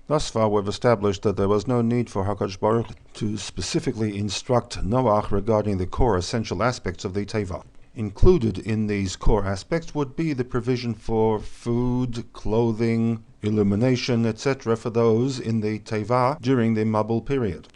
Thus far, we've established that there was no need for HaKadosh Baruch to specifically instruct Noach regarding the core essential aspects of the Teva. Included in these core aspects would be the provision for food, clothing, illumination, etc. for those in the Teva during the Mabul period.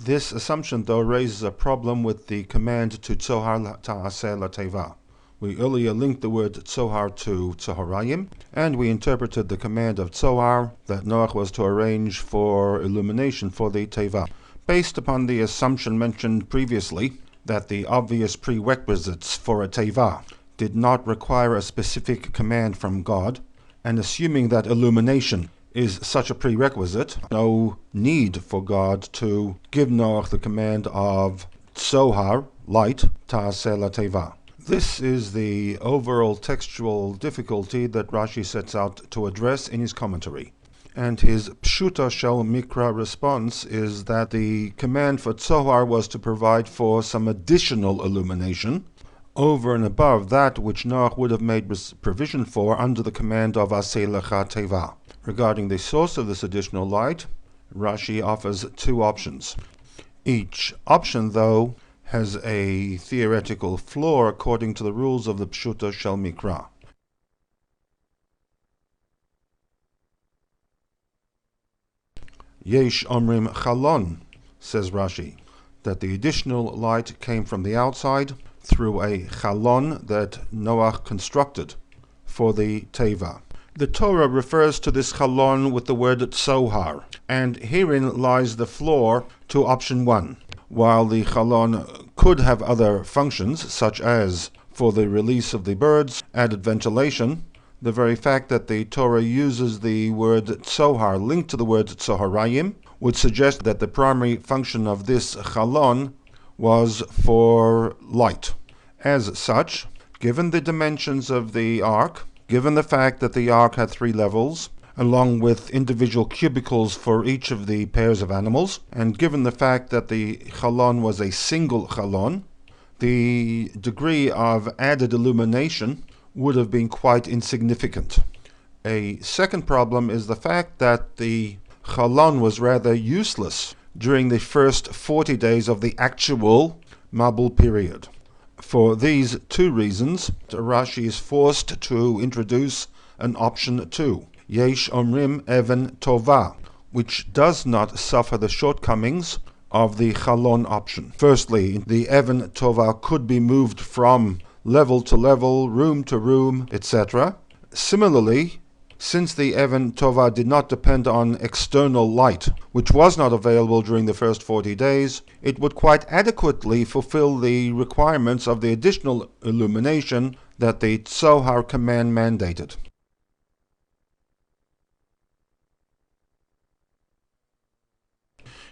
This assumption, though, raises a problem with the command to TZOHAR ta'aseh la-Teva. We earlier linked the word TZOHAR to TZOHARayim, and we interpreted the command of TZOHAR that Noach was to arrange for illumination for the Teva, based upon the assumption mentioned previously that the obvious prerequisites for a Teva did not require a specific command from God, and assuming that illumination is such a prerequisite, no need for God to give Noach the command of TZOHAR, light, ta'aseh la-Teva. This is the overall textual difficulty that Rashi sets out to address in his commentary. And his Pshuta Shel Mikra response is that the command for TZOHAR was to provide for some additional illumination over and above that which Noach would have made provision for under the command of Aseh Lecha Teva. Regarding the source of this additional light, Rashi offers two options. Each option, though, has a theoretical flaw according to the rules of the Pshuta Shel Mikra. Yesh Omrim Chalon, says Rashi, that the additional light came from the outside through a chalon that Noach constructed for the Teva. The Torah refers to this chalon with the word TZOHAR, and herein lies the flaw to option 1. While the chalon could have other functions, such as for the release of the birds, added ventilation, the very fact that the Torah uses the word TZOHAR linked to the word TZOHARayim would suggest that the primary function of this chalon was for light. As such, given the dimensions of the ark, given the fact that the ark had 3 levels, along with individual cubicles for each of the pairs of animals, and given the fact that the chalon was a single chalon, the degree of added illumination would have been quite insignificant. A second problem is the fact that the chalon was rather useless during the first 40 days of the actual Mabul period. For these two reasons, Rashi is forced to introduce an option 2, Yesh Omrim Even Tova, which does not suffer the shortcomings of the chalon option. Firstly, the Even Tova could be moved from level to level, room to room, etc. Similarly, since the Even Tova did not depend on external light, which was not available during the first 40 days, it would quite adequately fulfill the requirements of the additional illumination that the TZOHAR command mandated.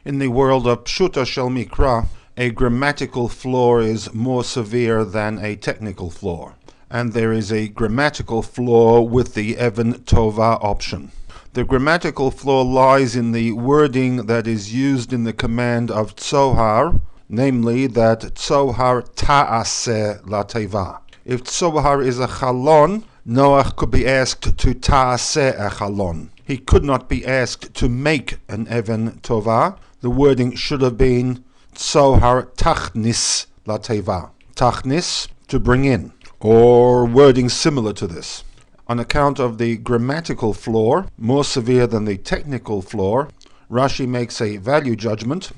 In the world of Pshuta Shel Mikra, a grammatical flaw is more severe than a technical flaw, and there is a grammatical flaw with the Even Tova option. The grammatical flaw lies in the wording that is used in the command of TZOHAR, namely that TZOHAR ta'aseh la-Teva. If TZOHAR is a chalon, Noach could be asked to ta'aseh a chalon. He could not be asked to make an Even Tova. The wording should have been TZOHAR tachnis la-Teva. Tachnis, to bring in, or wording similar to this. On account of the grammatical flaw, more severe than the technical flaw, Rashi makes a value judgment,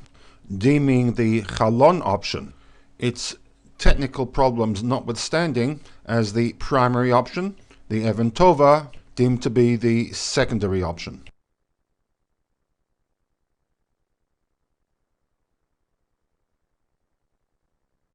deeming the chalon option, its technical problems notwithstanding, as the primary option, the Even Tova deemed to be the secondary option.